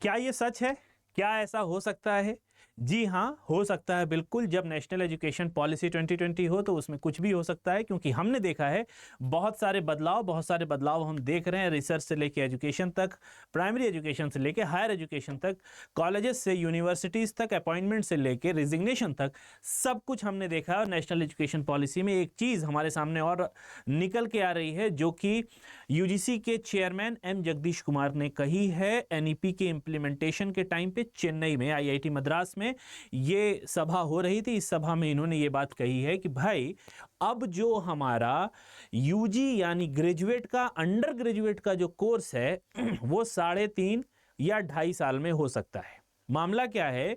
क्या ये सच है? क्या ऐसा हो सकता है? जी हाँ, हो सकता है बिल्कुल। जब नेशनल एजुकेशन पॉलिसी 2020 हो तो उसमें कुछ भी हो सकता है, क्योंकि हमने देखा है बहुत सारे बदलाव हम देख रहे हैं। रिसर्च से लेके एजुकेशन तक, प्राइमरी एजुकेशन से लेके हायर एजुकेशन तक, कॉलेजेस से यूनिवर्सिटीज़ तक, अपॉइंटमेंट से लेके रिजिग्नेशन तक, सब कुछ हमने देखा है। और नेशनल एजुकेशन पॉलिसी में एक चीज़ हमारे सामने और निकल के आ रही है, जो कि यूजीसी के चेयरमैन एम जगदीश कुमार ने कही है। एनईपी के इम्प्लीमेंटेशन के टाइम पे चेन्नई में, आईआईटी मद्रास में ये सभा हो रही थी। इस सभा में इन्होंने ये बात कही है कि भाई अब जो हमारा यूजी यानी ग्रेजुएट का, अंडर ग्रेजुएट का जो कोर्स है वो 3.5 या 2.5 साल में हो सकता है। मामला क्या है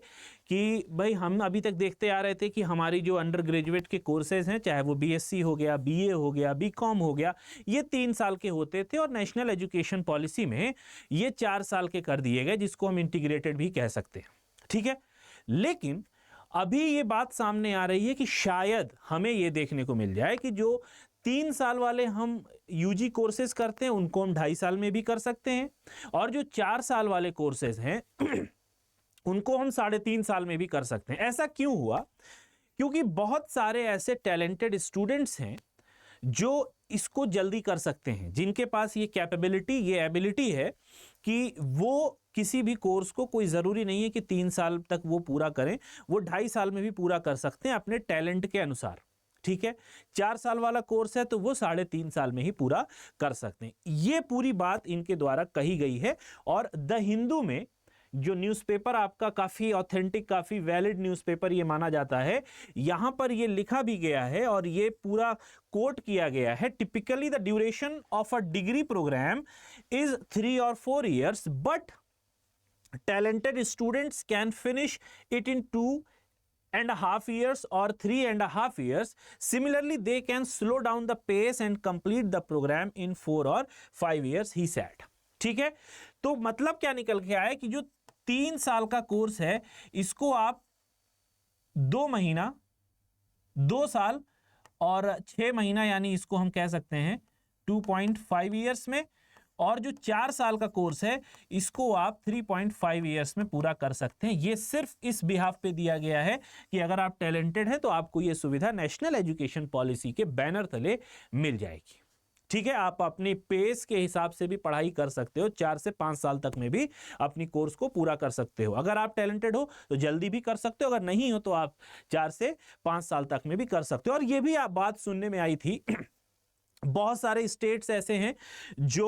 कि भाई हम अभी तक देखते आ रहे थे कि हमारी जो अंडर ग्रेजुएट के कोर्सेज हैं, चाहे वो बीएससी हो गया, बीए हो गया, बीकॉम हो गया, ये 3 साल के होते थे और नेशनल एजुकेशन पॉलिसी में ये 4 साल के कर दिए गए, जिसको हम इंटीग्रेटेड भी कह सकते हैं। ठीक है, लेकिन अभी ये बात सामने आ रही है कि शायद हमें ये देखने को मिल जाए कि जो 3 साल वाले हम यूजी कोर्सेज करते हैं उनको हम 2.5 साल में भी कर सकते हैं, और जो 4 साल वाले कोर्सेज हैं उनको हम 3.5 साल में भी कर सकते हैं। ऐसा क्यों हुआ? क्योंकि बहुत सारे ऐसे टैलेंटेड स्टूडेंट्स हैं जो इसको जल्दी कर सकते हैं, जिनके पास ये कैपेबिलिटी, ये एबिलिटी है कि वो किसी भी कोर्स को, कोई ज़रूरी नहीं है कि 3 साल तक वो पूरा करें, वो 2.5 साल में भी पूरा कर सकते हैं अपने टैलेंट के अनुसार। ठीक है, 4 साल वाला कोर्स है तो वो 3.5 साल में ही पूरा कर सकते हैं। ये पूरी बात इनके द्वारा कही गई है। और द हिंदू में, जो न्यूज़पेपर आपका काफ़ी ऑथेंटिक, काफ़ी वैलिड न्यूज़पेपर ये माना जाता है, यहाँ पर ये लिखा भी गया है और ये पूरा कोट किया गया है। Typically the duration of a degree program is 3 or 4 years, but talented students can finish it in 2.5 years or 3.5 years. Similarly, they can slow down the pace and complete the program in 4 or 5 years, he said. ठीक है, तो मतलब क्या निकल के आया कि जो 3 साल का कोर्स है इसको आप 2 महीना, 2 साल और 6 महीना, यानी इसको हम कह सकते हैं 2.5 ईयर्स में, और जो 4 साल का कोर्स है इसको आप 3.5 ईयर्स में पूरा कर सकते हैं। ये सिर्फ इस बिहाफ पे दिया गया है कि अगर आप टैलेंटेड हैं तो आपको ये सुविधा नेशनल एजुकेशन पॉलिसी के बैनर तले मिल जाएगी। ठीक है, आप अपनी पेस के हिसाब से भी पढ़ाई कर सकते हो, 4 से 5 साल तक में भी अपनी कोर्स को पूरा कर सकते हो। अगर आप टैलेंटेड हो तो जल्दी भी कर सकते हो, अगर नहीं हो तो आप 4 से 5 साल तक में भी कर सकते हो। और ये भी आप बात सुनने में आई थी, बहुत सारे स्टेट्स ऐसे हैं जो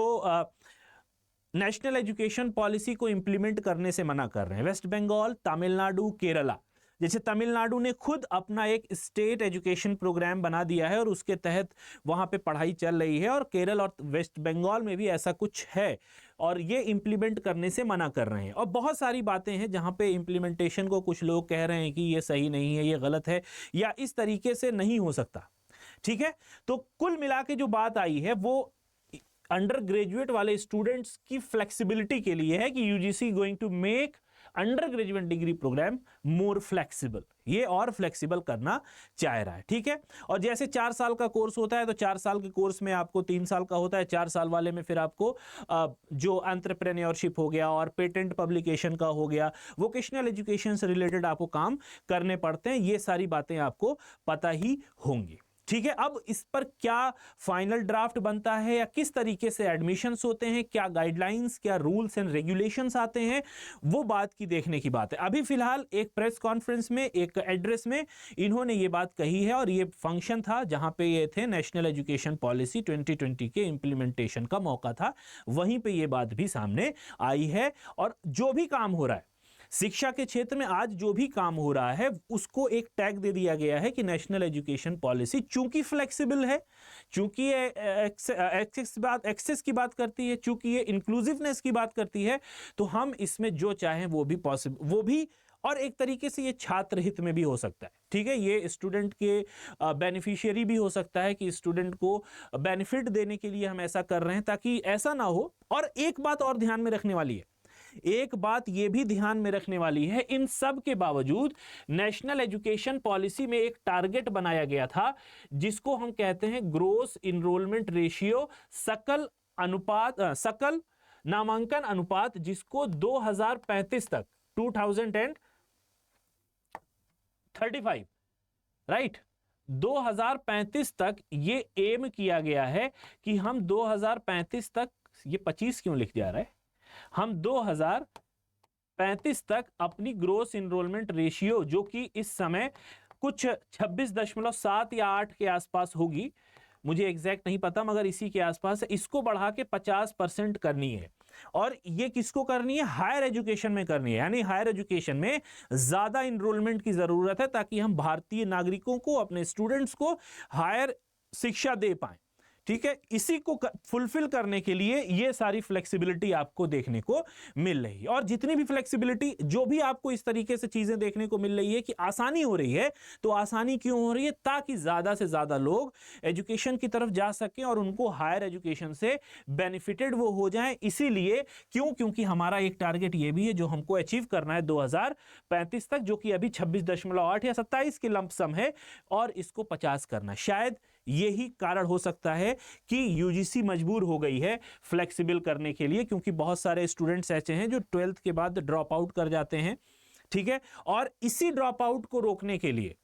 नेशनल एजुकेशन पॉलिसी को इंप्लीमेंट करने से मना कर रहे हैं। वेस्ट बंगाल, तमिलनाडु, केरला। जैसे तमिलनाडु ने खुद अपना एक स्टेट एजुकेशन प्रोग्राम बना दिया है और उसके तहत वहां पे पढ़ाई चल रही है, और केरल और वेस्ट बंगाल में भी ऐसा कुछ है और ये इंप्लीमेंट करने से मना कर रहे हैं। और बहुत सारी बातें हैं जहां पे इंप्लीमेंटेशन को कुछ लोग कह रहे हैं कि ये सही नहीं है, ये गलत है, या इस तरीके से नहीं हो सकता। ठीक है, तो कुल मिला के जो बात आई है वो अंडर ग्रेजुएट वाले स्टूडेंट्स की फ्लेक्सिबिलिटी के लिए है कि UGC going to make undergraduate degree program more flexible, ये और फ्लेक्सिबल करना चाह रहा है। ठीक है, और जैसे 4 साल का कोर्स होता है तो 4 साल के कोर्स में आपको 3 साल का होता है, 4 साल वाले में फिर आपको जो एंटरप्रेन्योरशिप हो गया और पेटेंट पब्लिकेशन का हो गया, वोकेशनल एजुकेशन से रिलेटेड आपको काम करने पड़ते हैं। ये सारी बातें आपको पता ही होंगी। ठीक है, अब इस पर क्या फाइनल ड्राफ्ट बनता है या किस तरीके से एडमिशंस होते हैं, क्या गाइडलाइंस, क्या रूल्स एंड रेगुलेशंस आते हैं, वो बात की देखने की बात है। अभी फिलहाल एक प्रेस कॉन्फ्रेंस में, एक एड्रेस में इन्होंने ये बात कही है, और ये फंक्शन था जहां पे ये थे नेशनल एजुकेशन पॉलिसी 2020 के इंप्लीमेंटेशन का मौका था, वहीं पे ये बात भी सामने आई है। और जो भी काम हो रहा है शिक्षा के क्षेत्र में, आज जो भी काम हो रहा है उसको एक टैग दे दिया गया है कि नेशनल एजुकेशन पॉलिसी चूंकि फ्लेक्सिबल है, चूंकि ये एक्सेस की बात करती है, चूंकि ये इंक्लूसिवनेस की बात करती है, तो हम इसमें जो चाहें वो भी पॉसिबल, वो भी, और एक तरीके से ये छात्र हित में भी हो सकता है। ठीक है, ये स्टूडेंट के बेनिफिशियरी भी हो सकता है कि स्टूडेंट को बेनिफिट देने के लिए हम ऐसा कर रहे हैं ताकि ऐसा ना हो। और एक बात और ध्यान में रखने वाली है, एक बात यह भी ध्यान में रखने वाली है, इन सब के बावजूद नेशनल एजुकेशन पॉलिसी में एक टारगेट बनाया गया था जिसको हम कहते हैं ग्रोस इनरोलमेंट रेशियो, सकल अनुपात, सकल नामांकन अनुपात जिसको 2035 तक 2035 राइट 2035 तक ये एम किया गया है कि हम 2035 तक, ये 25 क्यों लिख जा रहा है, हम 2035 तक अपनी ग्रोस इनरोलमेंट रेशियो जो कि इस समय कुछ 26.7 या 8 के आसपास होगी, मुझे एग्जैक्ट नहीं पता मगर इसी के आसपास है, इसको बढ़ा के 50% करनी है। और ये किसको करनी है? हायर एजुकेशन में करनी है, यानी हायर एजुकेशन में ज्यादा इनरोलमेंट की जरूरत है ताकि हम भारतीय नागरिकों को, अपने स्टूडेंट्स को हायर शिक्षा दे पाएं। ठीक है, इसी को फुलफिल करने के लिए ये सारी फ्लेक्सिबिलिटी आपको देखने को मिल रही है। और जितनी भी फ्लेक्सिबिलिटी, जो भी आपको इस तरीके से चीजें देखने को मिल रही है कि आसानी हो रही है, तो आसानी क्यों हो रही है? ताकि ज्यादा से ज्यादा लोग एजुकेशन की तरफ जा सकें और उनको हायर एजुकेशन से बेनिफिटेड वो हो जाएं। इसीलिए क्योंकि हमारा एक टारगेट ये भी है जो हमको अचीव करना है 2035 तक, जो कि अभी 26.8 या 27 की लंपसम है, और इसको 50 करना। शायद यही कारण हो सकता है कि यूजीसी मजबूर हो गई है फ्लेक्सिबल करने के लिए, क्योंकि बहुत सारे स्टूडेंट्स ऐसे हैं जो 12th के बाद ड्रॉप आउट कर जाते हैं। ठीक है, और इसी ड्रॉप आउट को रोकने के लिए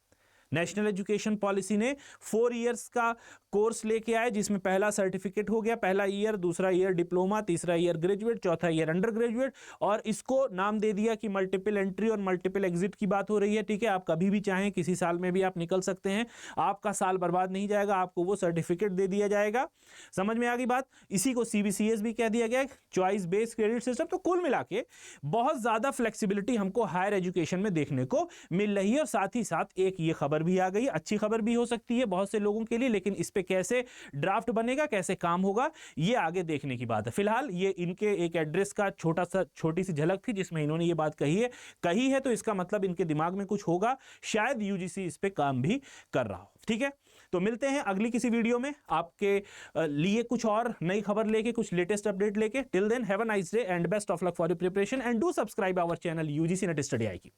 नेशनल एजुकेशन पॉलिसी ने 4 इयर्स का कोर्स लेके आए, जिसमें पहला सर्टिफिकेट हो गया, पहला ईयर, दूसरा ईयर डिप्लोमा, तीसरा ईयर ग्रेजुएट, चौथा ईयर अंडर ग्रेजुएट, और इसको नाम दे दिया कि मल्टीपल एंट्री और मल्टीपल एग्जिट की बात हो रही है। ठीक है, आप कभी भी चाहें किसी साल में भी आप निकल सकते हैं, आपका साल बर्बाद नहीं जाएगा, आपको वो सर्टिफिकेट दे दिया जाएगा। समझ में आ गई बात? इसी को CBCS भी कह दिया गया, चॉइस बेस्ड क्रेडिट सिस्टम। तो कुल मिला के बहुत ज्यादा फ्लेक्सिबिलिटी हमको हायर एजुकेशन में देखने को मिल रही है। और साथ ही साथ एक ये खबर भी आ गई, अच्छी खबर भी हो सकती है बहुत से लोगों के लिए, लेकिन इस पे कैसे ड्राफ्ट बनेगा, कैसे काम होगा, ये आगे देखने की बात है। फिलहाल ये इनके एक एड्रेस का छोटी सी झलक थी जिसमें इन्होंने ये बात कही है, तो इसका मतलब इनके दिमाग में कुछ होगा, शायद यूजीसी इस पे काम भी कर रहा हो। ठीक है, तो मिलते हैं अगली किसी वीडियो में आपके लिए कुछ और नई खबर लेके, कुछ लेटेस्ट अपडेट लेके। Till then have a nice day and best of luck for your preparation and do subscribe our channel UGC net study आई की।